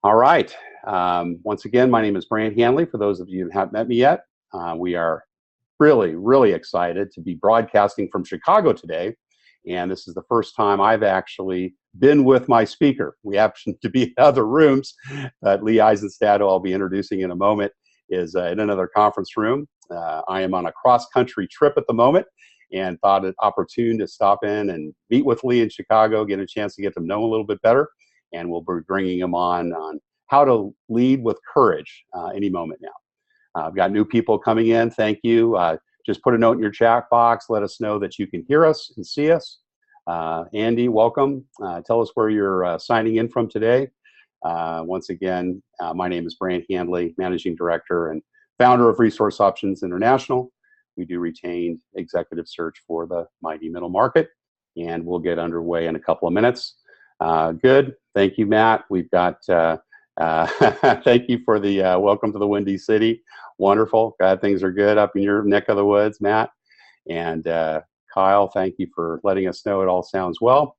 All right. Once again, my name is Brant Hanley. For those of you who haven't met me yet, we are really excited to be broadcasting from Chicago today. And this is the first time I've actually been with my speaker. We happen to be in other rooms, but Lee Eisenstaedt, who I'll be introducing in a moment, is in another conference room. I am on a cross-country trip at the moment and thought it opportune to stop in and meet with Lee in Chicago, get a chance to get to know him a little bit better. And we'll be bringing him on how to lead with courage any moment now. I've got new people coming in. Thank you. Just put a note in your chat box. Let us know that you can hear us and see us. Andy, welcome. Tell us where you're signing in from today. Once again, my name is Brant Hanley, Managing Director and founder of Resource Options International. We do retained executive search for the mighty middle market, and we'll get underway in a couple of minutes. Good. Thank you, Matt. We've got, thank you for the welcome to the Windy City. Wonderful. Glad things are good up in your neck of the woods, Matt. And Kyle, thank you for letting us know it all sounds well.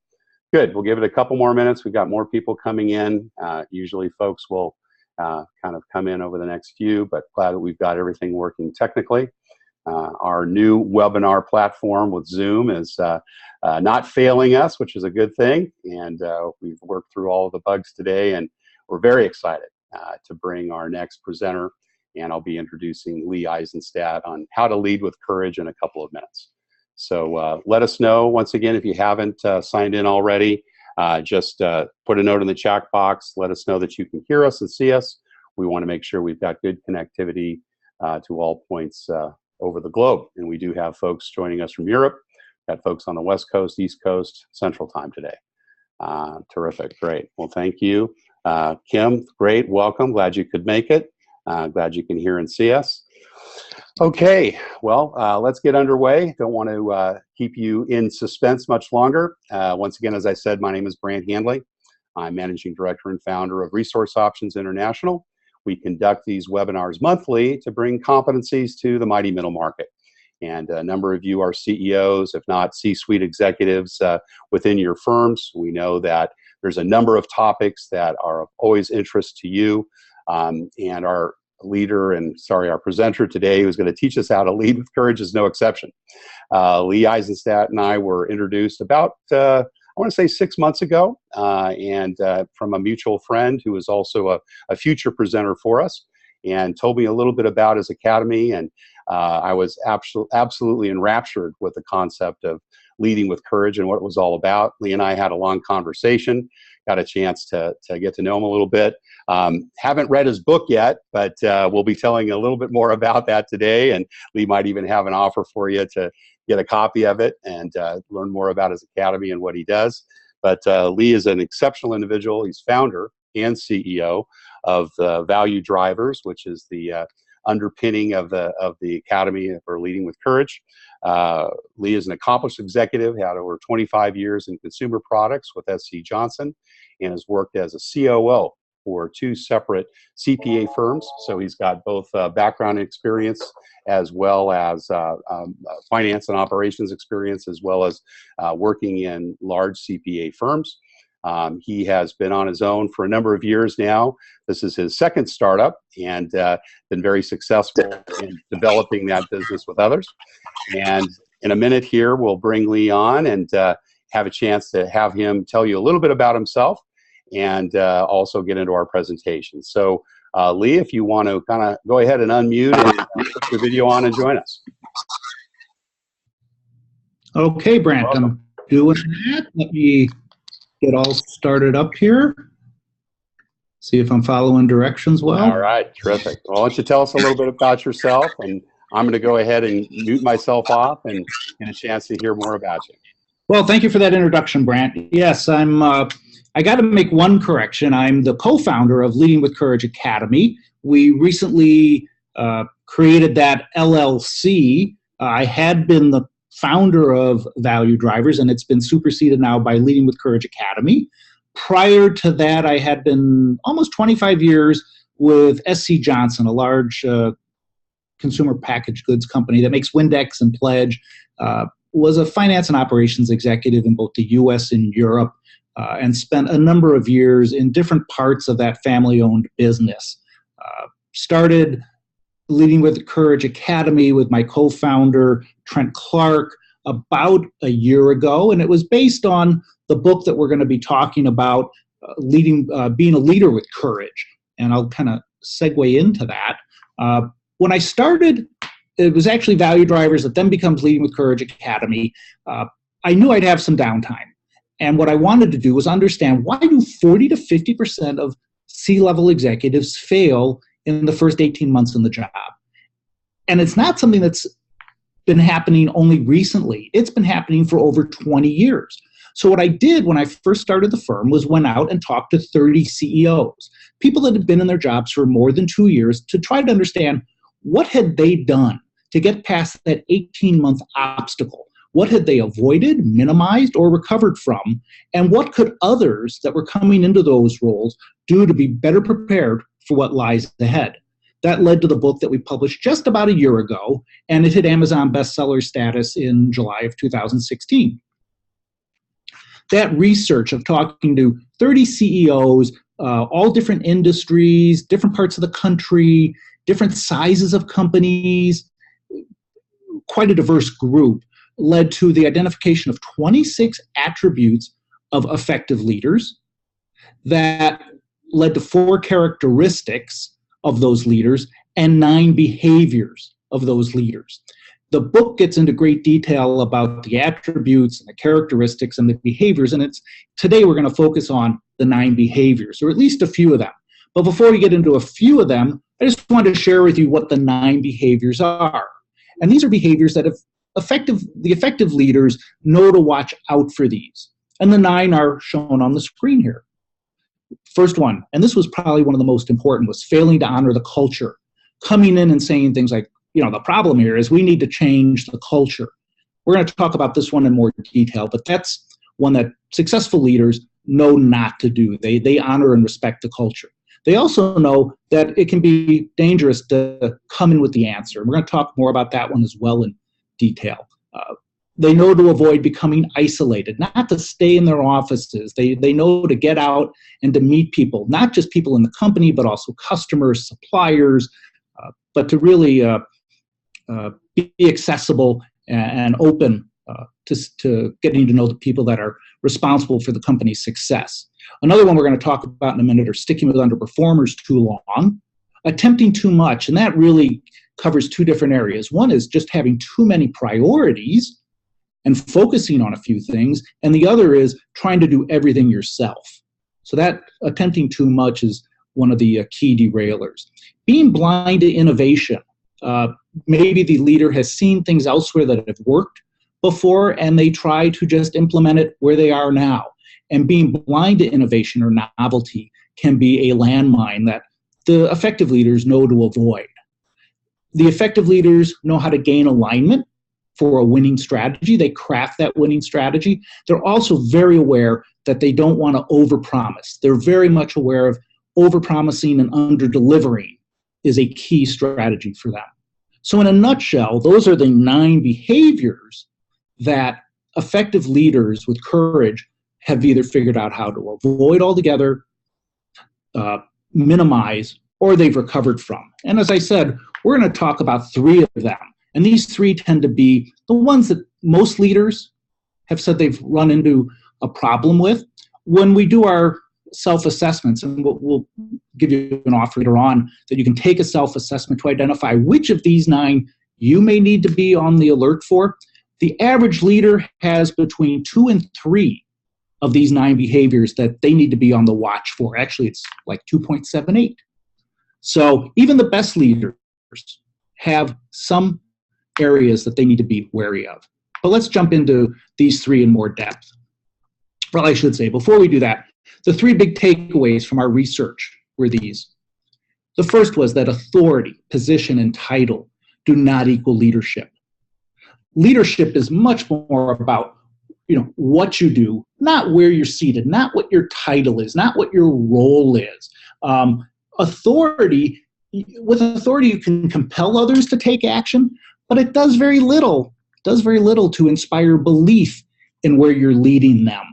Good. We'll give it a couple more minutes. We've got more people coming in. Usually folks will kind of come in over the next few, but glad that we've got everything working technically. Our new webinar platform with Zoom is not failing us, which is a good thing. And we've worked through all of the bugs today, and we're very excited to bring our next presenter. And I'll be introducing Lee Eisenstaedt on how to lead with courage in a couple of minutes. So let us know, once again, if you haven't signed in already, just put a note in the chat box. Let us know that you can hear us and see us. We want to make sure we've got good connectivity to all points over the globe. And we do have folks joining us from Europe. Got folks on the West Coast, East Coast, Central Time today. Terrific, great. Well, thank you. Kim, great, welcome. Glad you could make it. Glad you can hear and see us. Okay, well, let's get underway. Don't want to keep you in suspense much longer. Once again, as I said, my name is Brant Hanley. I'm Managing Director and founder of Resource Options International. We conduct these webinars monthly to bring competencies to the mighty middle market. And a number of you are CEOs, if not C-suite executives within your firms. We know that there's a number of topics that are of always interest to you. And our our presenter today, who's going to teach us how to lead with courage, is no exception. Lee Eisenstaedt and I were introduced about, I want to say 6 months ago, and from a mutual friend who is also a future presenter for us, and told me a little bit about his academy. And I was absolutely enraptured with the concept of leading with courage and what it was all about. Lee and I had a long conversation, got a chance to get to know him a little bit. Haven't read his book yet, but we'll be telling a little bit more about that today. And Lee might even have an offer for you to get a copy of it and learn more about his academy and what he does. But Lee is an exceptional individual. He's founder and CEO of Value Drivers, which is the underpinning of the Academy for Leading with Courage. Lee is an accomplished executive, had over 25 years in consumer products with SC Johnson, and has worked as a COO for 2 separate CPA firms. So he's got both background experience as well as finance and operations experience, as well as working in large CPA firms. He has been on his own for a number of years now. This is his second startup, and been very successful in developing that business with others. And in a minute here, we'll bring Lee on and have a chance to have him tell you a little bit about himself and also get into our presentation. So Lee, if you want to kind of go ahead and unmute and put your video on and join us. Okay, Brant, I'm doing that. Let me get all started up here. See if I'm following directions well. All right, terrific. Well, why don't you tell us a little bit about yourself, and I'm going to go ahead and mute myself off and get a chance to hear more about you. Well, thank you for that introduction, Brant. Yes, I got to make one correction. I'm the co-founder of Leading with Courage Academy. We recently created that LLC. I had been the founder of Value Drivers, and it's been superseded now by Leading with Courage Academy. Prior to that, I had been almost 25 years with SC Johnson, a large consumer packaged goods company that makes Windex and Pledge. Was a finance and operations executive in both the U.S. and Europe. and spent a number of years in different parts of that family-owned business. Started Leading with Courage Academy with my co-founder, Trent Clark, about a year ago, and it was based on the book that we're going to be talking about, being a leader with courage. And I'll kind of segue into that. When I started, it was actually Value Drivers that then becomes Leading with Courage Academy. I knew I'd have some downtime. And what I wanted to do was understand, why do 40 to 50% of C-level executives fail in the first 18 months in the job? And it's not something that's been happening only recently. It's been happening for over 20 years. So what I did when I first started the firm was went out and talked to 30 CEOs, people that had been in their jobs for more than 2 years, to try to understand, what had they done to get past that 18-month obstacle? What had they avoided, minimized, or recovered from? And what could others that were coming into those roles do to be better prepared for what lies ahead? That led to the book that we published just about a year ago, and it hit Amazon bestseller status in July of 2016. That research of talking to 30 CEOs, all different industries, different parts of the country, different sizes of companies, quite a diverse group, led to the identification of 26 attributes of effective leaders that led to 4 characteristics of those leaders and 9 behaviors of those leaders. The book gets into great detail about the attributes and the characteristics and the behaviors, and today we're going to focus on the 9 behaviors, or at least a few of them. But before we get into a few of them, I just wanted to share with you what the 9 behaviors are. And these are behaviors that the effective leaders know to watch out for these. And the 9 are shown on the screen here. First one, and this was probably one of the most important, was failing to honor the culture. Coming in and saying things like, the problem here is we need to change the culture. We're going to talk about this one in more detail, but that's one that successful leaders know not to do. They honor and respect the culture. They also know that it can be dangerous to come in with the answer. We're going to talk more about that one as well in detail. They know to avoid becoming isolated, not to stay in their offices. They know to get out and to meet people, not just people in the company, but also customers, suppliers, but to really be accessible and open to getting to know the people that are responsible for the company's success. Another one we're going to talk about in a minute are sticking with underperformers too long, attempting too much, and that really covers 2 different areas. One is just having too many priorities and focusing on a few things, and the other is trying to do everything yourself. So that attempting too much is one of the key derailers. Being blind to innovation. Maybe the leader has seen things elsewhere that have worked before, and they try to just implement it where they are now. And being blind to innovation or novelty can be a landmine that the effective leaders know to avoid. The effective leaders know how to gain alignment for a winning strategy. They craft that winning strategy. They're also very aware that they don't want to overpromise. They're very much aware of overpromising and underdelivering is a key strategy for them. So in a nutshell, those are the 9 behaviors that effective leaders with courage have either figured out how to avoid altogether, minimize, or they've recovered from. And as I said, we're going to talk about 3 of them. And these 3 tend to be the ones that most leaders have said they've run into a problem with. When we do our self-assessments, and we'll give you an offer later on that you can take a self-assessment to identify which of these 9 you may need to be on the alert for. The average leader has between 2 and 3 of these 9 behaviors that they need to be on the watch for. Actually, it's like 2.78. So even the best leaders have some areas that they need to be wary of. But let's jump into these 3 in more depth. Well, I should say, before we do that, the 3 big takeaways from our research were these. The first was that authority, position, and title do not equal leadership. Leadership is much more about what you do, not where you're seated, not what your title is, not what your role is. With authority, you can compel others to take action, but it does very little to inspire belief in where you're leading them.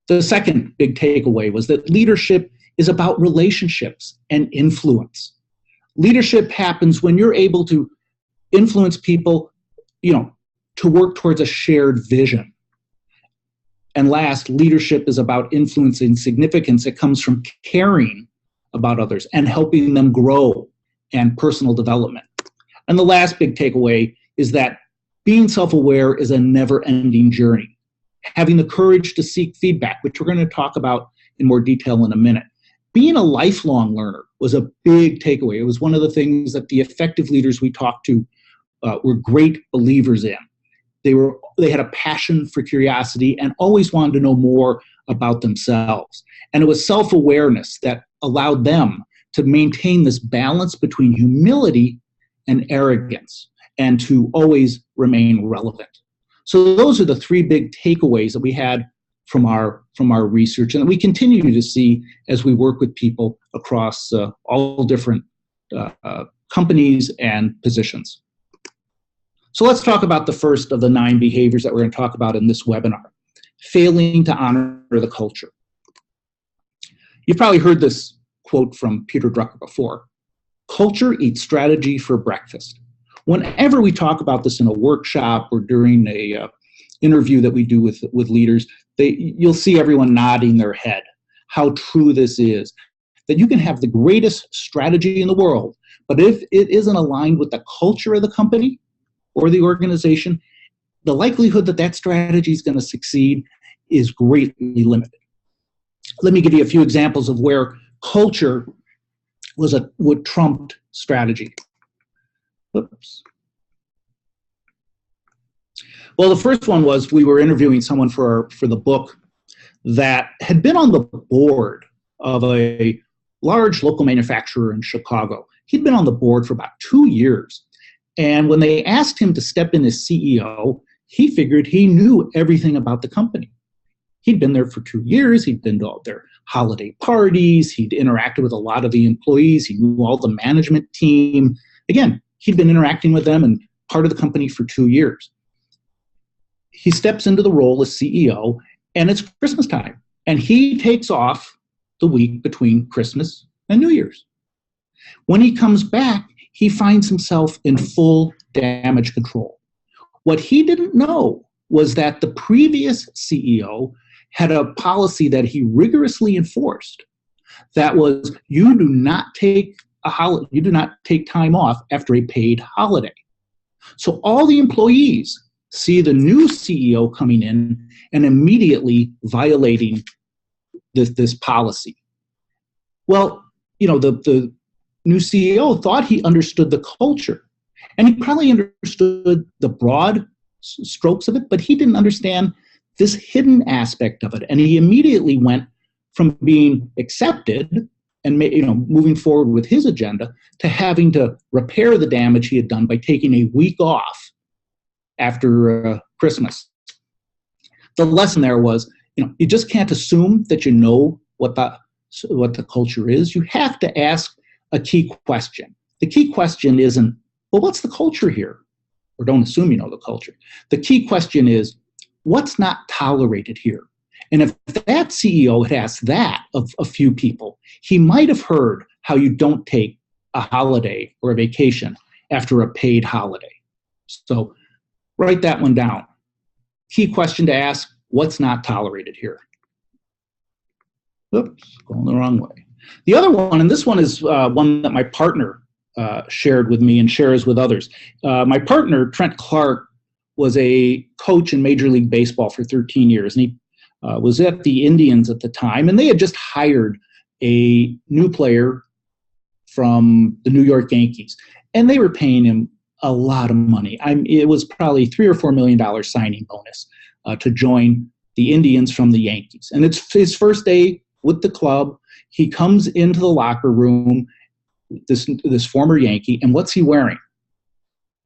The second big takeaway was that leadership is about relationships and influence. Leadership happens when you're able to influence people, to work towards a shared vision. And last, leadership is about influencing significance. It comes from caring about others and helping them grow and personal development. And the last big takeaway is that being self-aware is a never-ending journey. Having the courage to seek feedback, which we're going to talk about in more detail in a minute. Being a lifelong learner was a big takeaway. It was one of the things that the effective leaders we talked to were great believers in. They had a passion for curiosity and always wanted to know more about themselves. And it was self-awareness that allowed them to maintain this balance between humility and arrogance and to always remain relevant. So those are the three big takeaways that we had from our research and that we continue to see as we work with people across all different companies and positions. So let's talk about the first of the 9 behaviors that we're going to talk about in this webinar, failing to honor the culture. You've probably heard this quote from Peter Drucker before. Culture eats strategy for breakfast. Whenever we talk about this in a workshop or during a interview that we do with leaders, you'll see everyone nodding their head, how true this is, that you can have the greatest strategy in the world, but if it isn't aligned with the culture of the company or the organization, the likelihood that that strategy is going to succeed is greatly limited. Let me give you a few examples of where culture was what trumped strategy. Whoops. Well, the first one was we were interviewing someone for the book that had been on the board of a large local manufacturer in Chicago. He'd been on the board for about 2 years. And when they asked him to step in as CEO, he figured he knew everything about the company. He'd been there for 2 years. He'd been to all their holiday parties. He'd interacted with a lot of the employees. He knew all the management team. Again, he'd been interacting with them and part of the company for 2 years. He steps into the role as CEO, and it's Christmas time. And he takes off the week between Christmas and New Year's. When he comes back, he finds himself in full damage control. What he didn't know was that the previous CEO had a policy that he rigorously enforced. That was, you do not take time off after a paid holiday. So all the employees see the new CEO coming in and immediately violating this policy. Well, the new CEO thought he understood the culture, and he probably understood the broad strokes of it, but he didn't understand this hidden aspect of it. And he immediately went from being accepted and moving forward with his agenda to having to repair the damage he had done by taking a week off after Christmas. The lesson there was, you just can't assume that you know what the culture is. You have to ask a key question. The key question isn't, well, what's the culture here? Or don't assume you know the culture. The key question is, what's not tolerated here? And if that CEO had asked that of a few people, he might have heard how you don't take a holiday or a vacation after a paid holiday. So write that one down. Key question to ask, what's not tolerated here? Oops, going the wrong way. The other one, and this one is one that my partner shared with me and shares with others. My partner, Trent Clark, was a coach in Major League Baseball for 13 years, and he was at the Indians at the time, and they had just hired a new player from the New York Yankees, and they were paying him a lot of money. It was probably $3 or $4 million signing bonus to join the Indians from the Yankees. And it's his first day with the club. He comes into the locker room, this former Yankee, and what's he wearing?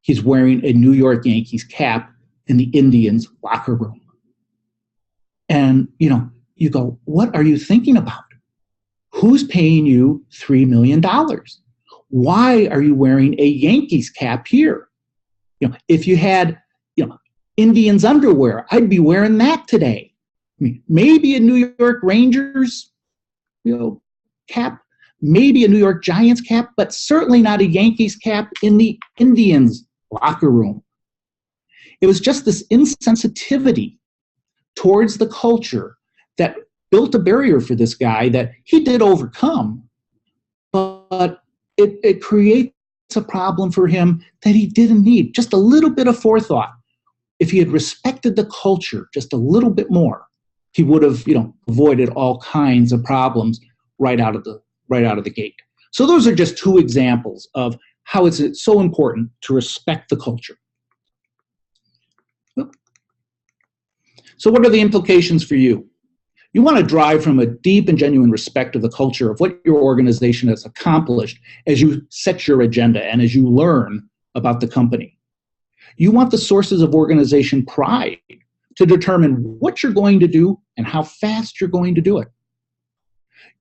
He's wearing a New York Yankees cap in the Indians locker room. And, you go, what are you thinking about? Who's paying you $3 million? Why are you wearing a Yankees cap here? If you had, Indians underwear, I'd be wearing that today. mean, maybe a New York Rangers, cap, maybe a New York Giants cap, but certainly not a Yankees cap in the Indians locker room. It was just this insensitivity towards the culture that built a barrier for this guy that he did overcome, but it creates a problem for him that he didn't need. Just a little bit of forethought. If he had respected the culture just a little bit more, he would have, avoided all kinds of problems right out of the gate. So those are just two examples of how it's so important to respect the culture. So what are the implications for you? You want to drive from a deep and genuine respect of the culture of what your organization has accomplished as you set your agenda and as you learn about the company. You want the sources of organization pride to determine what you're going to do and how fast you're going to do it.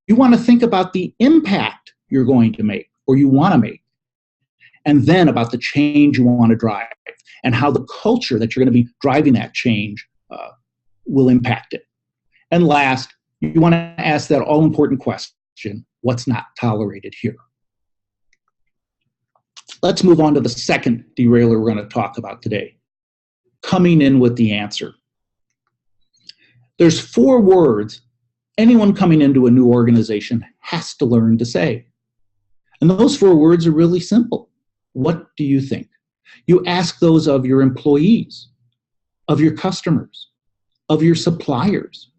You want to think about the impact you're going to make or you want to make, and then about the change you want to drive and how the culture that you're going to be driving that change will impact it. And last, you want to ask that all-important question, what's not tolerated here? Let's move on to the second derailer we're going to talk about today, coming in with the answer. There's 4 words anyone coming into a new organization has to learn to say. And those 4 words are really simple. What do you think? You ask those of your employees, of your customers, of your suppliers.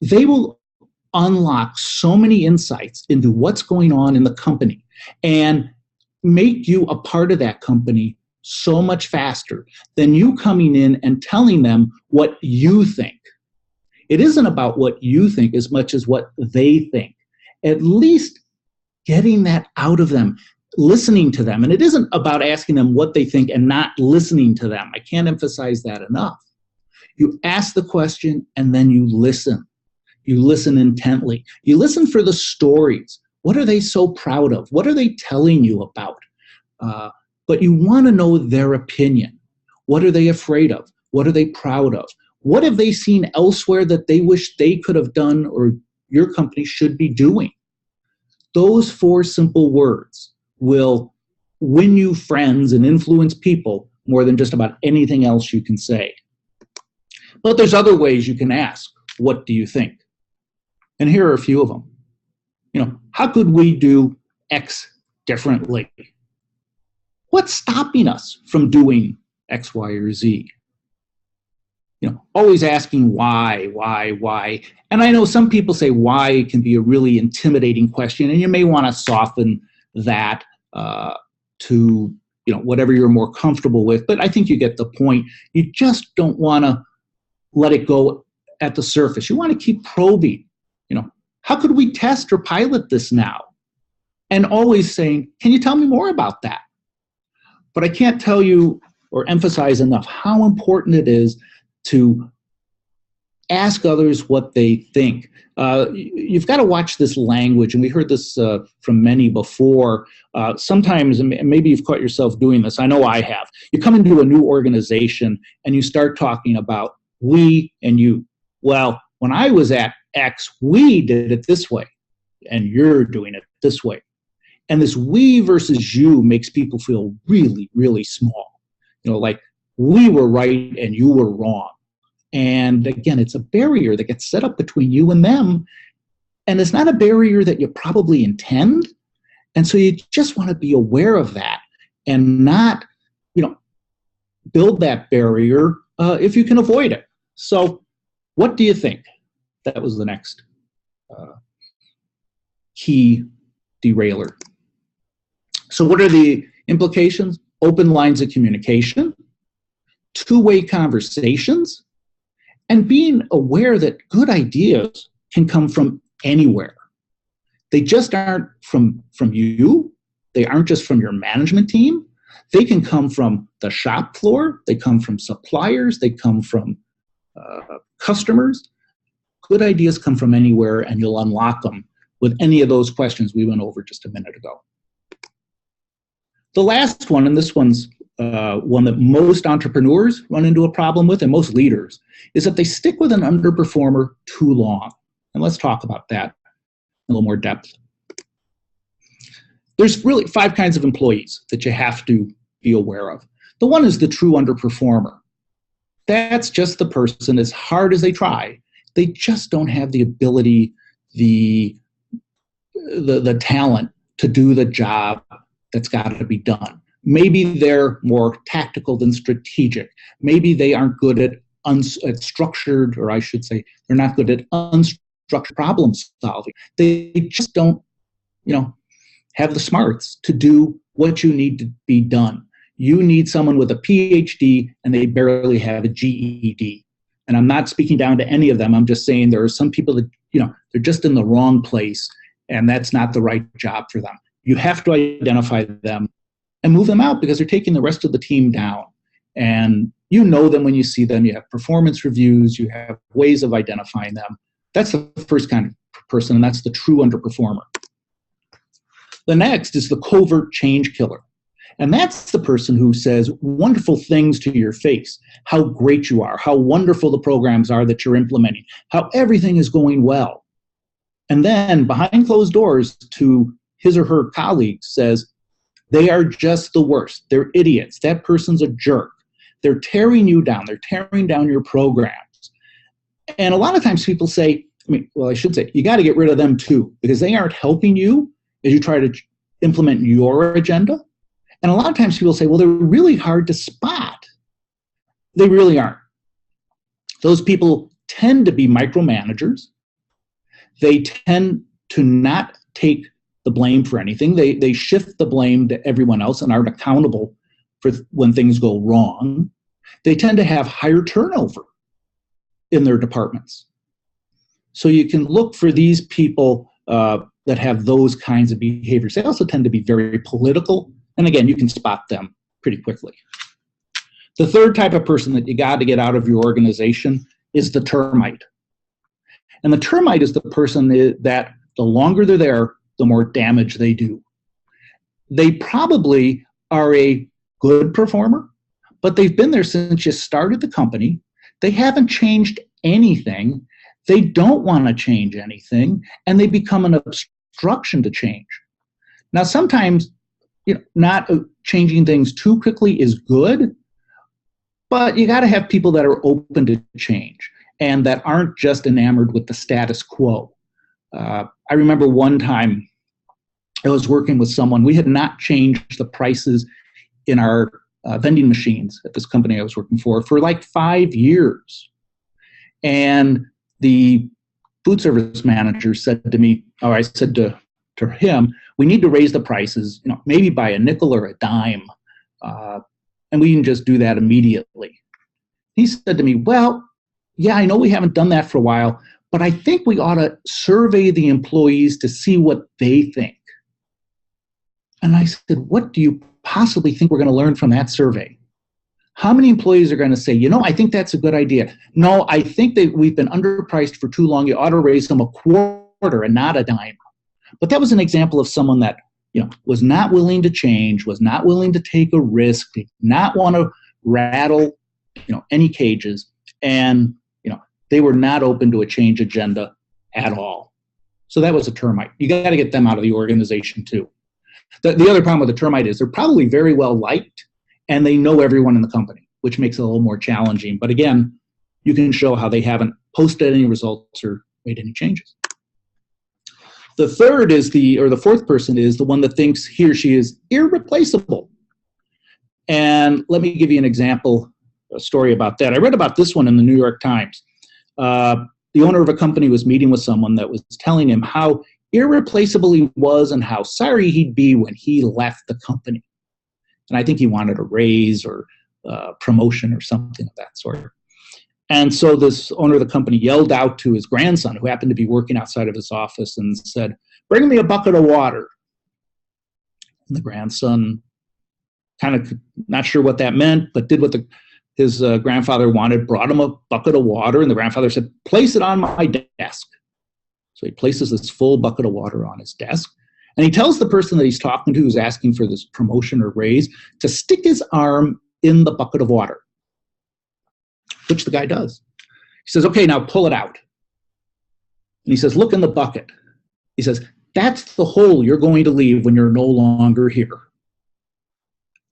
They will unlock so many insights into what's going on in the company and make you a part of that company so much faster than you coming in and telling them what you think. It isn't about what you think as much as what they think. At least getting that out of them, listening to them. And it isn't about asking them what they think and not listening to them. I can't emphasize that enough. You ask the question and then you listen. You listen intently. You listen for the stories. What are they so proud of? What are they telling you about? But you want to know their opinion. What are they afraid of? What are they proud of? What have they seen elsewhere that they wish they could have done or your company should be doing? Those 4 simple words will win you friends and influence people more than just about anything else you can say. But there's other ways you can ask, what do you think? And here are a few of them. How could we do X differently? What's stopping us from doing X, Y, or Z? Always asking why. And I know some people say why can be a really intimidating question, and you may want to soften that to whatever you're more comfortable with. But I think you get the point. You just don't want to let it go at the surface. You want to keep probing. How could we test or pilot this now? And always saying, can you tell me more about that? But I can't tell you or emphasize enough how important it is to ask others what they think. You've got to watch this language, and we heard this from many before. Sometimes, and maybe you've caught yourself doing this, I know I have. You come into a new organization and you start talking about we and you. Well, when I was at X, we did it this way, and you're doing it this way. And this we versus you makes people feel really, really small. Like we were right and you were wrong. And again, it's a barrier that gets set up between you and them. And it's not a barrier that you probably intend. And so you just want to be aware of that and not, build that barrier if you can avoid it. So what do you think? That was the next key derailer. So what are the implications? Open lines of communication, two-way conversations, and being aware that good ideas can come from anywhere. They just aren't from you. They aren't just from your management team. They can come from the shop floor. They come from suppliers. They come from customers. Good ideas come from anywhere, and you'll unlock them with any of those questions we went over just a minute ago. The last one, and this one's one that most entrepreneurs run into a problem with, and most leaders, is that they stick with an underperformer too long. And let's talk about that in a little more depth. There's really 5 kinds of employees that you have to be aware of. The one is the true underperformer. That's just the person, as hard as they try, they just don't have the ability, the talent to do the job that's got to be done. Maybe they're more tactical than strategic. Maybe they aren't good at structured, or I should say, they're not good at unstructured problem solving. They just don't, have the smarts to do what you need to be done. You need someone with a PhD, and they barely have a GED. And I'm not speaking down to any of them. I'm just saying there are some people that, they're just in the wrong place, and that's not the right job for them. You have to identify them and move them out, because they're taking the rest of the team down. And you know them when you see them. You have performance reviews. You have ways of identifying them. That's the first kind of person, and that's the true underperformer. The next is the covert change killer. And that's the person who says wonderful things to your face, how great you are, how wonderful the programs are that you're implementing, how everything is going well. And then behind closed doors to his or her colleagues says, they are just the worst. They're idiots. That person's a jerk. They're tearing you down. They're tearing down your programs. And a lot of times people say, I should say, you got to get rid of them too, because they aren't helping you as you try to implement your agenda. And a lot of times people say, well, they're really hard to spot. They really aren't. Those people tend to be micromanagers. They tend to not take the blame for anything. They shift the blame to everyone else and aren't accountable for when things go wrong. They tend to have higher turnover in their departments. So you can look for these people that have those kinds of behaviors. They also tend to be very political. And again, you can spot them pretty quickly. The third type of person that you got to get out of your organization is the termite. And the termite is the person that the longer they're there, the more damage they do. They probably are a good performer, but they've been there since you started the company. They haven't changed anything. They don't want to change anything, and they become an obstruction to change. Now, sometimes not changing things too quickly is good, but you got to have people that are open to change and that aren't just enamored with the status quo. I remember one time I was working with someone. We had not changed the prices in our vending machines at this company I was working for like 5 years. And the food service manager said to me, or I said to him, we need to raise the prices, maybe by a nickel or a dime, and we can just do that immediately. He said to me, well, yeah, I know we haven't done that for a while, but I think we ought to survey the employees to see what they think. And I said, what do you possibly think we're going to learn from that survey? How many employees are going to say, I think that's a good idea? No, I think that we've been underpriced for too long. You ought to raise them a quarter and not a dime. But that was an example of someone that, was not willing to change, was not willing to take a risk, did not want to rattle, any cages. And, they were not open to a change agenda at all. So that was a termite. You got to get them out of the organization too. The other problem with the termite is they're probably very well liked and they know everyone in the company, which makes it a little more challenging. But again, you can show how they haven't posted any results or made any changes. The third is the fourth person is the one that thinks he or she is irreplaceable. And let me give you an example, a story about that. I read about this one in the New York Times. The owner of a company was meeting with someone that was telling him how irreplaceable he was and how sorry he'd be when he left the company. And I think he wanted a raise or promotion or something of that sort. And so this owner of the company yelled out to his grandson, who happened to be working outside of his office, and said, "Bring me a bucket of water." And the grandson, kind of not sure what that meant, but did what his grandfather wanted, brought him a bucket of water, and the grandfather said, "Place it on my desk." So he places this full bucket of water on his desk, And he tells the person that he's talking to, who's asking for this promotion or raise, to stick his arm in the bucket of water, which the guy does. He says, okay, now pull it out. And he says, look in the bucket. He says, that's the hole you're going to leave when you're no longer here.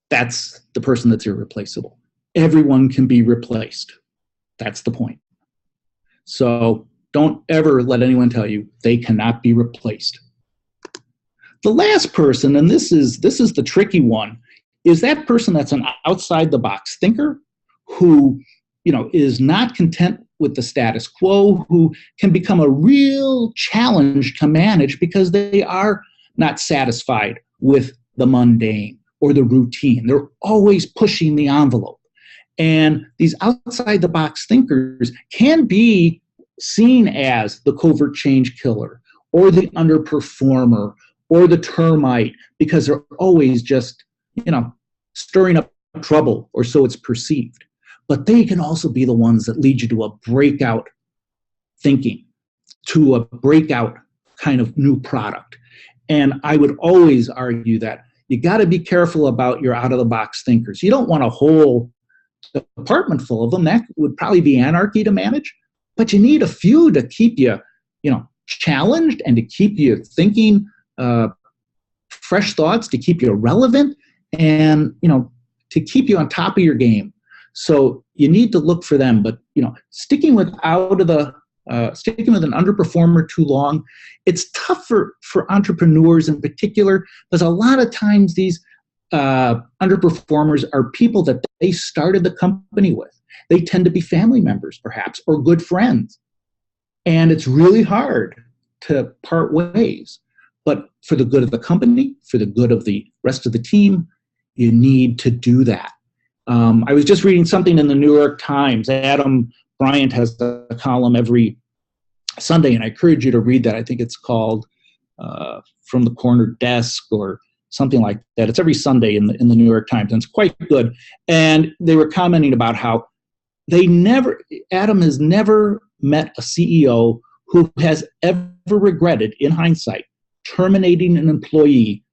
That's the person that's irreplaceable. Everyone can be replaced. That's the point. So don't ever let anyone tell you they cannot be replaced. The last person, and this is the tricky one, is that person that's an outside the box thinker who, is not content with the status quo, who can become a real challenge to manage because they are not satisfied with the mundane or the routine. They're always pushing the envelope. And these outside the box thinkers can be seen as the covert change killer or the underperformer or the termite, because they're always just, stirring up trouble, or so it's perceived. But they can also be the ones that lead you to a breakout thinking, to a breakout kind of new product. And I would always argue that you got to be careful about your out-of-the-box thinkers. You don't want a whole department full of them. That would probably be anarchy to manage. But you need a few to keep you, challenged and to keep you thinking fresh thoughts, to keep you relevant, and to keep you on top of your game. So you need to look for them. But sticking with an underperformer too long, it's tough for entrepreneurs in particular, because a lot of times these underperformers are people that they started the company with. They tend to be family members, perhaps, or good friends. And it's really hard to part ways. But for the good of the company, for the good of the rest of the team, you need to do that. I was just reading something in the New York Times. Adam Bryant has a column every Sunday, and I encourage you to read that. I think it's called From the Corner Desk or something like that. It's every Sunday in the New York Times, and it's quite good. And they were commenting about how Adam has never met a CEO who has ever regretted, in hindsight, terminating an employee,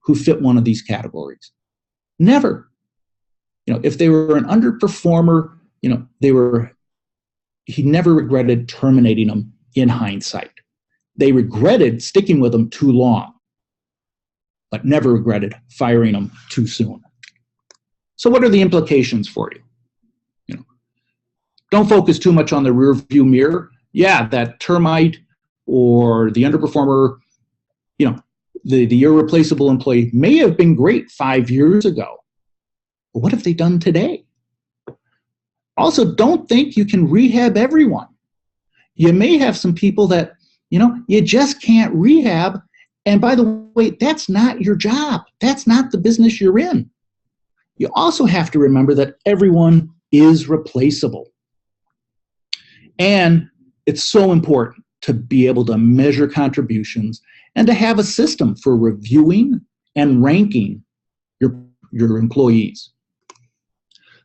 who fit one of these categories. Never. If they were an underperformer, he never regretted terminating them in hindsight. They regretted sticking with them too long, but never regretted firing them too soon. So what are the implications for you? Don't focus too much on the rear view mirror. Yeah, that termite or the underperformer, the irreplaceable employee may have been great 5 years ago. But what have they done today? Also, don't think you can rehab everyone. You may have some people that, you just can't rehab. And by the way, that's not your job. That's not the business you're in. You also have to remember that everyone is replaceable. And it's so important to be able to measure contributions and to have a system for reviewing and ranking your employees.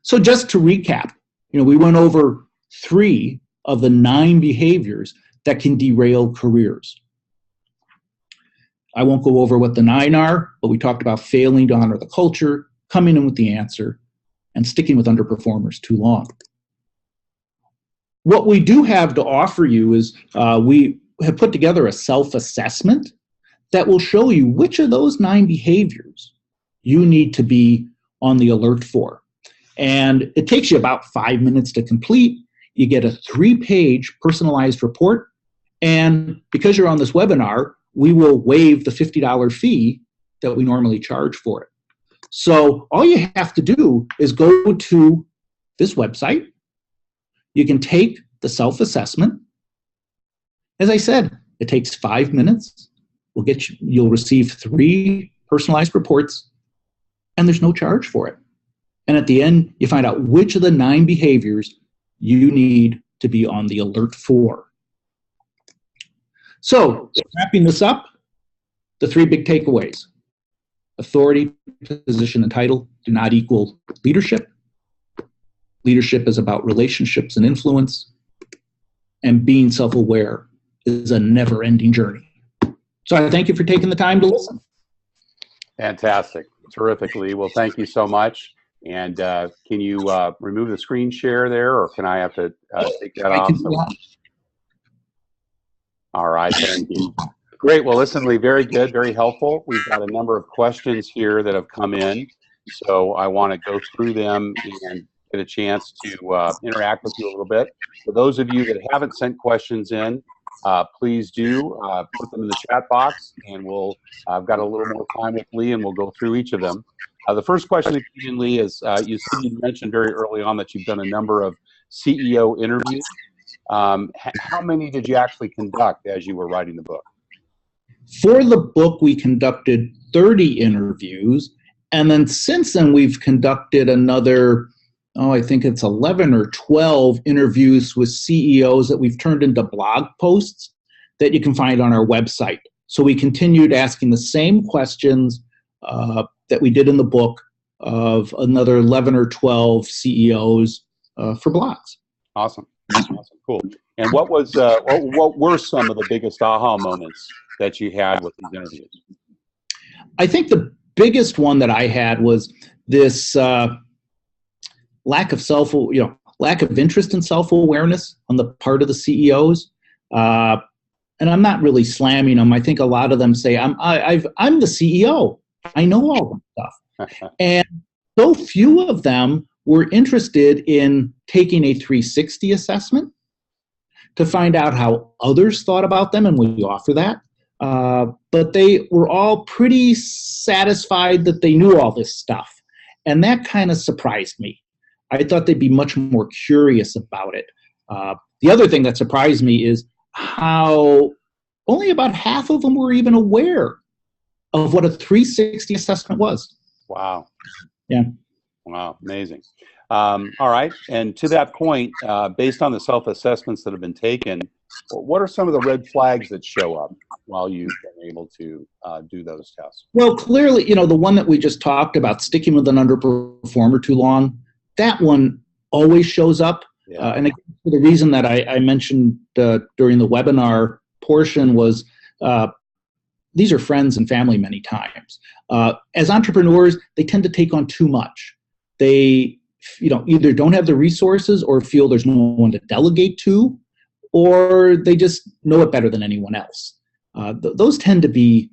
So just to recap, we went over 3 of the 9 behaviors that can derail careers. I won't go over what the 9 are, but we talked about failing to honor the culture, coming in with the answer, and sticking with underperformers too long. What we do have to offer you is we have put together a self-assessment that will show you which of those 9 behaviors you need to be on the alert for. And it takes you about 5 minutes to complete. You get a 3-page personalized report. And because you're on this webinar, we will waive the $50 fee that we normally charge for it. So all you have to do is go to this website. You can take the self-assessment. As I said, it takes 5 minutes. You'll receive 3 personalized reports, and there's no charge for it. And at the end, you find out which of the 9 behaviors you need to be on the alert for. So, wrapping this up, the 3 big takeaways. Authority, position, and title do not equal leadership. Leadership is about relationships and influence. And being self-aware is a never-ending journey. So I thank you for taking the time to listen. Fantastic. Terrific, Lee. Well, thank you so much. And can you remove the screen share there, or can I have to take that off? All right, thank you. Great. Well, listen, Lee, very good, very helpful. We've got a number of questions here that have come in, so I want to go through them and get a chance to interact with you a little bit. For those of you that haven't sent questions in, please do put them in the chat box, and I've got a little more time with Lee, and we'll go through each of them. The first question that came in, Lee, is you mentioned very early on that you've done a number of CEO interviews. How many did you actually conduct as you were writing the book? For the book, we conducted 30 interviews, and then since then we've conducted another, I think it's 11 or 12 interviews with CEOs that we've turned into blog posts that you can find on our website. So we continued asking the same questions that we did in the book of another 11 or 12 CEOs for blogs. Awesome. Cool. And what were some of the biggest aha moments that you had with these interviews? I think the biggest one that I had was this lack of interest in self-awareness on the part of the CEOs. And I'm not really slamming them. I think a lot of them say, I'm the CEO. I know all the stuff. And so few of them were interested in taking a 360 assessment to find out how others thought about them, and we offer that. But they were all pretty satisfied that they knew all this stuff. And that kind of surprised me. I thought they'd be much more curious about it. The other thing that surprised me is how only about half of them were even aware of what a 360 assessment was. Wow. Yeah. Wow, amazing. All right, and to that point, based on the self-assessments that have been taken, what are some of the red flags that show up while you've been able to do those tests? Well, clearly, the one that we just talked about, sticking with an underperformer too long, that one always shows up. Yeah. And again, the reason that I mentioned during the webinar portion was these are friends and family many times. As entrepreneurs, they tend to take on too much. They either don't have the resources or feel there's no one to delegate to, or they just know it better than anyone else. Those tend to be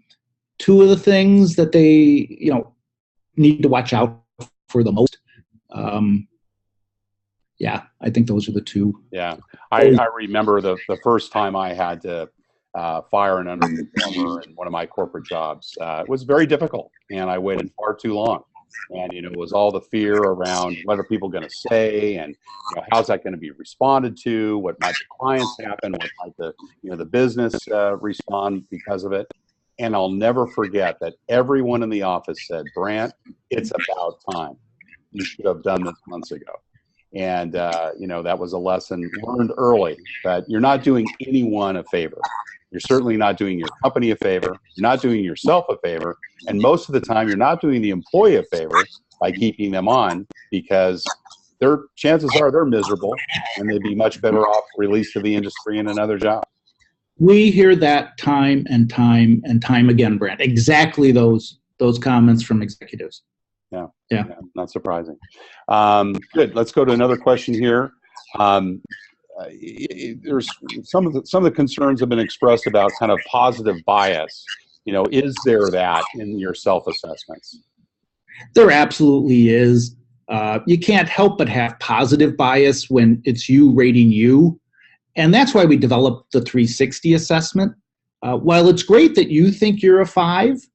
two of the things that they need to watch out for the most. Yeah, I think those are the two. Yeah, I remember the first time I had to fire an underperformer in one of my corporate jobs. It was very difficult, and I waited far too long. And it was all the fear around what are people going to say, and how's that going to be responded to? What might the clients happen? What might the business respond because of it? And I'll never forget that everyone in the office said, "Brant, it's about time. You should have done this months ago." And that was a lesson learned early, that you're not doing anyone a favor. You're certainly not doing your company a favor. You're not doing yourself a favor. And most of the time, you're not doing the employee a favor by keeping them on, because their chances are they're miserable and they'd be much better off released to the industry in another job. We hear that time and time and time again, Brant. Exactly those comments from executives. Yeah, not surprising. Good. Let's go to another question here. There's some of the concerns have been expressed about kind of positive bias. Is there that in your self-assessments? There absolutely is. You can't help but have positive bias when it's you rating you. And that's why we developed the 360 assessment. While it's great that you think you're a 5,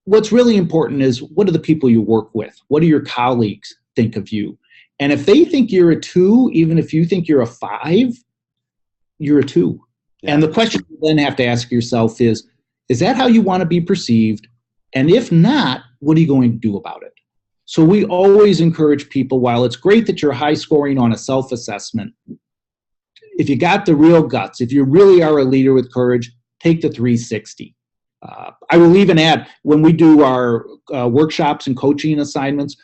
what's really important is, what do the people you work with? What do your colleagues think of you? And if they think you're a 2, even if you think you're a 5, you're a 2. Yeah. And the question you then have to ask yourself is that how you want to be perceived? And if not, what are you going to do about it? So we always encourage people, while it's great that you're high scoring on a self-assessment, if you got the real guts, if you really are a leader with courage, take the 360. I will even add, when we do our workshops and coaching assignments,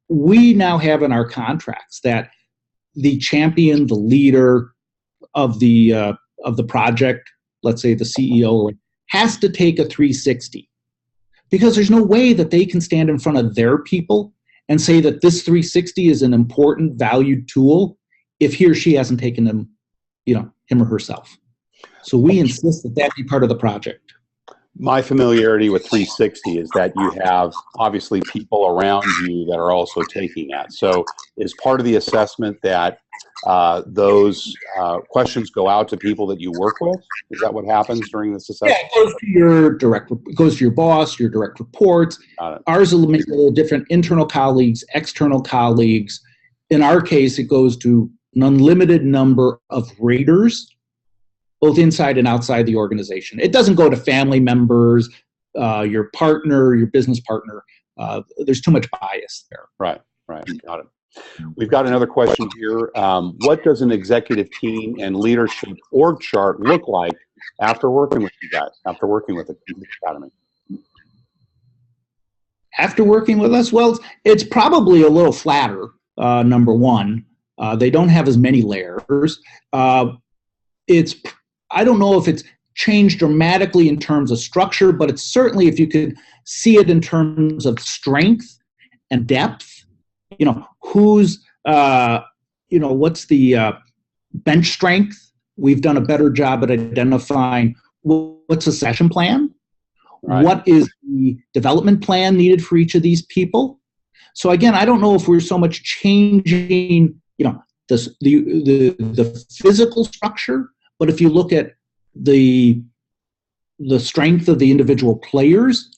we now have in our contracts that the champion, the leader of the project, let's say the CEO, has to take a 360, because there's no way that they can stand in front of their people and say that this 360 is an important, valued tool if he or she hasn't taken them, him or herself. So we insist that that be part of the project. My familiarity with 360 is that you have obviously people around you that are also taking that. So is part of the assessment that those questions go out to people that you work with? Is that what happens during this assessment? Yeah, it goes to your boss, your direct reports. Ours will make it a little different. Internal colleagues, external colleagues. In our case, it goes to an unlimited number of raters, both inside and outside the organization. It doesn't go to family members, your partner, your business partner. There's too much bias there. Right. Got it. We've got another question here. What does an executive team and leadership org chart look like after working with you guys, after working with the Academy? After working with us, well, it's probably a little flatter, number one. They don't have as many layers. I don't know if it's changed dramatically in terms of structure, but it's certainly, if you could see it in terms of strength and depth, who's, what's the bench strength? We've done a better job at identifying what's the session plan, right. What is the development plan needed for each of these people. So again, I don't know if we're so much changing, the physical structure, but if you look at the strength of the individual players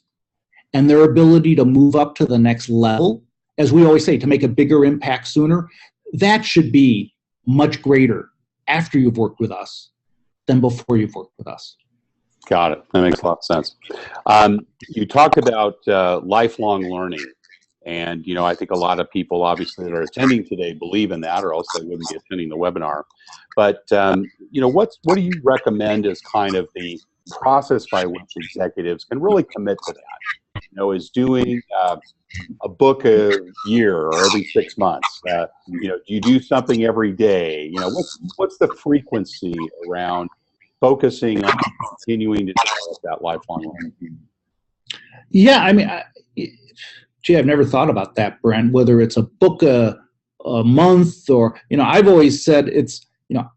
and their ability to move up to the next level, as we always say, to make a bigger impact sooner, that should be much greater after you've worked with us than before you've worked with us. Got it. That makes a lot of sense. You talked about lifelong learning. And, I think a lot of people obviously that are attending today believe in that, or else they wouldn't be attending the webinar. But, what do you recommend as kind of the process by which executives can really commit to that? Is doing a book a year or every 6 months? Do you do something every day? What's the frequency around focusing on continuing to develop that lifelong learning? Yeah, I've never thought about that, Brent, whether it's a book a month or, I've always said it's,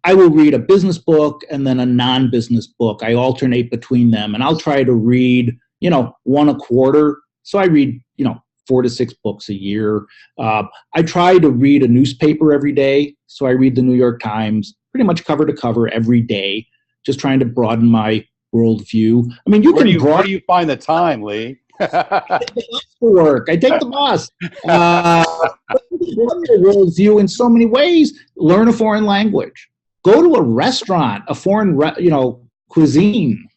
I will read a business book and then a non-business book. I alternate between them, and I'll try to read, one a quarter. So I read, 4 to 6 books a year. I try to read a newspaper every day. So I read the New York Times pretty much cover to cover every day, just trying to broaden my worldview. Where do you find the time, Lee? I take the bus to work. I take the bus. Worldview in so many ways. Learn a foreign language. Go to a restaurant, a foreign, cuisine.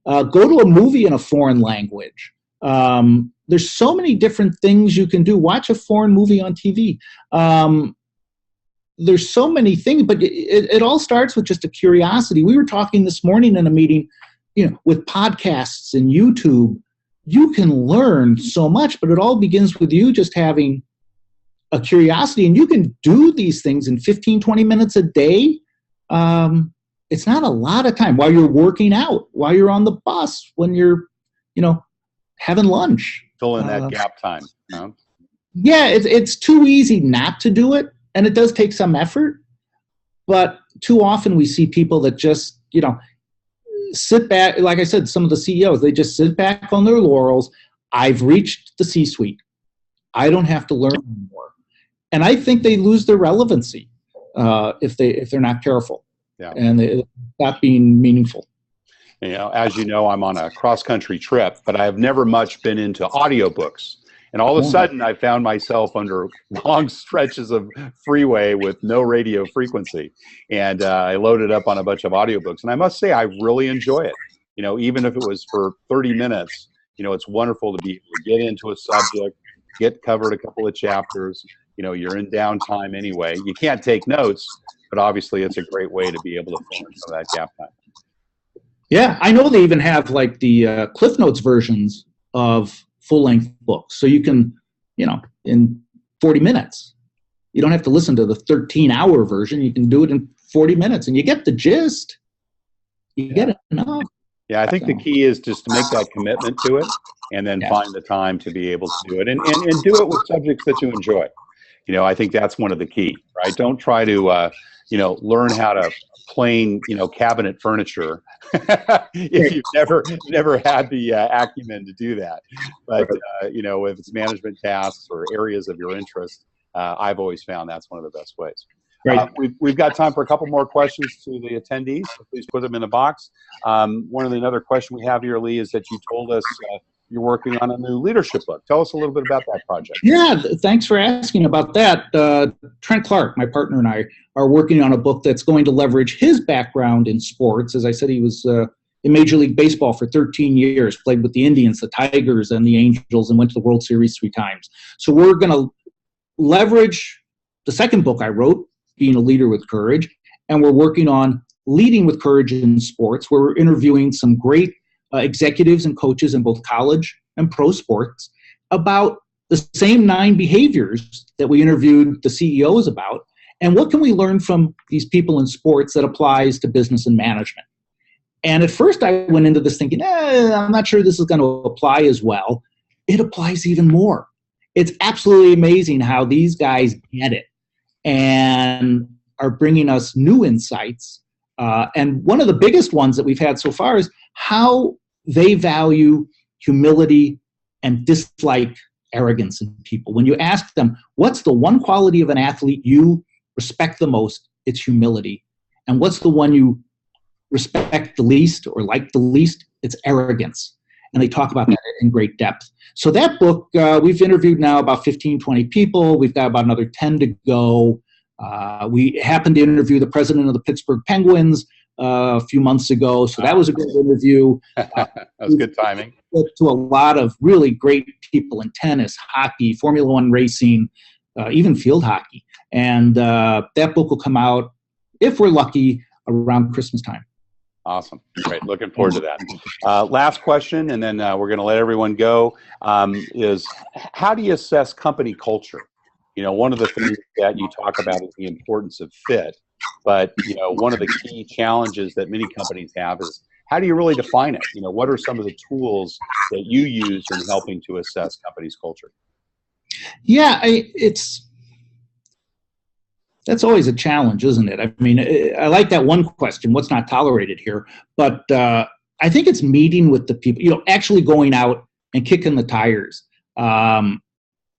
Go to a movie in a foreign language. There's so many different things you can do. Watch a foreign movie on TV. There's so many things, but it all starts with just a curiosity. We were talking this morning in a meeting, with podcasts and YouTube. You can learn so much, but it all begins with you just having a curiosity, and you can do these things in 15, 20 minutes a day. It's not a lot of time while you're working out, while you're on the bus, when you're, having lunch. Fill in that gap time. Yeah, it's too easy not to do it, and it does take some effort, but too often we see people that just, sit back. Like I said, some of the CEOs, they just sit back on their laurels. I've reached the C-suite. I don't have to learn anymore. And I think they lose their relevancy if they're not careful. Yeah. And it not being meaningful. As you know, I'm on a cross-country trip, but I have never much been into audiobooks. And all of a sudden, I found myself under long stretches of freeway with no radio frequency. And I loaded up on a bunch of audiobooks. And I must say, I really enjoy it. Even if it was for 30 minutes, it's wonderful to be able to get into a subject, get covered a couple of chapters. You're in downtime anyway. You can't take notes, but obviously it's a great way to be able to fill in some of that gap time. Yeah, I know they even have like the Cliff Notes versions of full-length books. So you can, in 40 minutes. You don't have to listen to the 13-hour version. You can do it in 40 minutes, and you get the gist. You get enough. Yeah, I think the key is just to make that commitment to it and then Yeah. find the time to be able to do it and do it with subjects that you enjoy. I think that's one of the key, right? Don't try to, learn how to plane, cabinet furniture if you've never had the acumen to do that. But, if it's management tasks or areas of your interest, I've always found that's one of the best ways. Right. We've got time for a couple more questions to the attendees, so please put them in the box. Another question we have here, Lee, is that you told us you're working on a new leadership book. Tell us a little bit about that project. Yeah, thanks for asking about that. Trent Clark, my partner, and I are working on a book that's going to leverage his background in sports. As I said, he was in Major League Baseball for 13 years, played with the Indians, the Tigers, and the Angels, and went to the World Series 3 times. So we're going to leverage the second book I wrote, Being a Leader with Courage, and we're working on Leading with Courage in Sports, where we're interviewing some great executives and coaches in both college and pro sports about the same 9 behaviors that we interviewed the CEOs about, and what can we learn from these people in sports that applies to business and management. And at first I went into this thinking, I'm not sure this is going to apply as well. It applies even more. It's absolutely amazing how these guys get it and are bringing us new insights. And one of the biggest ones that we've had so far is how they value humility and dislike arrogance in people. When you ask them, what's the one quality of an athlete you respect the most? It's humility. And what's the one you respect the least or like the least? It's arrogance. And they talk about that in great depth. So that book, we've interviewed now about 15, 20 people. We've got about another 10 to go. We happened to interview the president of the Pittsburgh Penguins a few months ago, so that was a good interview. That was good timing. To a lot of really great people in tennis, hockey, Formula One racing, even field hockey. And that book will come out, if we're lucky, around Christmas time. Awesome. Great. Looking forward to that. Last question, and then we're going to let everyone go, is how do you assess company culture? One of the things that you talk about is the importance of fit, but, one of the key challenges that many companies have is how do you really define it? What are some of the tools that you use in helping to assess companies' culture? Yeah, that's always a challenge, isn't it? I mean, I like that one question, what's not tolerated here? But I think it's meeting with the people, actually going out and kicking the tires.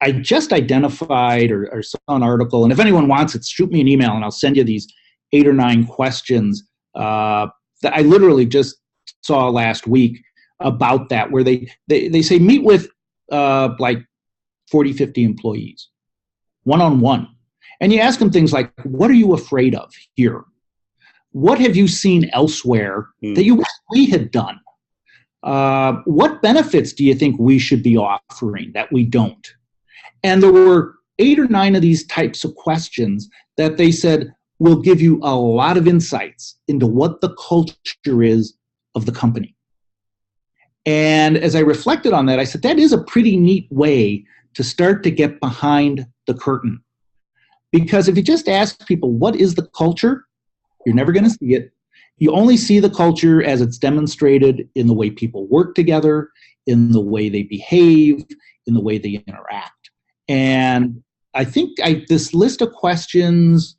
I just identified or saw an article, and if anyone wants it, shoot me an email and I'll send you these 8 or 9 questions that I literally just saw last week about that, where they say meet with like 40, 50 employees, one-on-one. And you ask them things like, what are you afraid of here? What have you seen elsewhere that you wish we had done? What benefits do you think we should be offering that we don't? And there were 8 or 9 of these types of questions that they said will give you a lot of insights into what the culture is of the company. And as I reflected on that, I said, that is a pretty neat way to start to get behind the curtain. Because if you just ask people, what is the culture? You're never going to see it. You only see the culture as it's demonstrated in the way people work together, in the way they behave, in the way they interact. And I think this list of questions,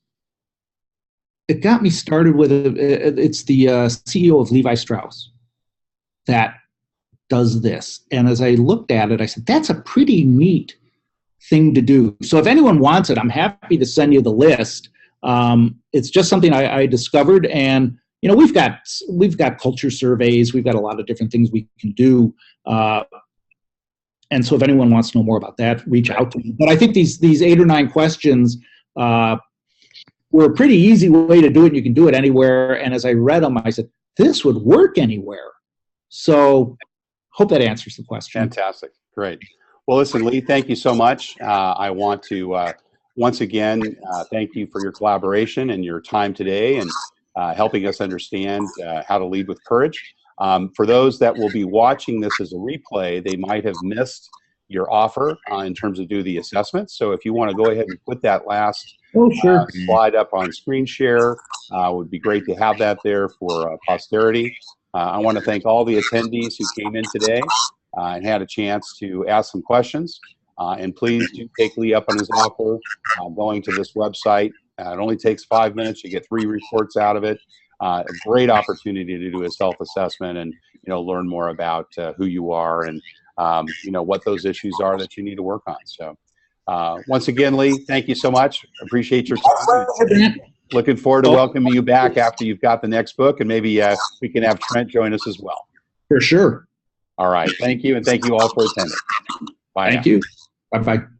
it got me started with, it's the CEO of Levi Strauss that does this. And as I looked at it, I said, that's a pretty neat thing to do. So if anyone wants it, I'm happy to send you the list. It's just something I discovered, and we've got culture surveys, we've got a lot of different things we can do. And so if anyone wants to know more about that, reach out to me. But I think these 8 or 9 questions were a pretty easy way to do it. You can do it anywhere. And as I read them, I said, this would work anywhere. So hope that answers the question. Fantastic. Great. Well, listen, Lee, thank you so much. I want to once again thank you for your collaboration and your time today and helping us understand how to lead with courage. For those that will be watching this as a replay, they might have missed your offer in terms of do the assessment. So if you want to go ahead and put that last slide up on screen share, would be great to have that there for posterity. I want to thank all the attendees who came in today and had a chance to ask some questions. And please do take Lee up on his offer going to this website. It only takes 5 minutes. You get 3 reports out of it. A great opportunity to do a self-assessment and learn more about who you are and what those issues are that you need to work on. So once again, Lee, thank you so much. Appreciate your time. Looking forward to welcoming you back after you've got the next book, and maybe we can have Trent join us as well. For sure. All right. Thank you, and thank you all for attending. Bye. Thank you. Bye-bye.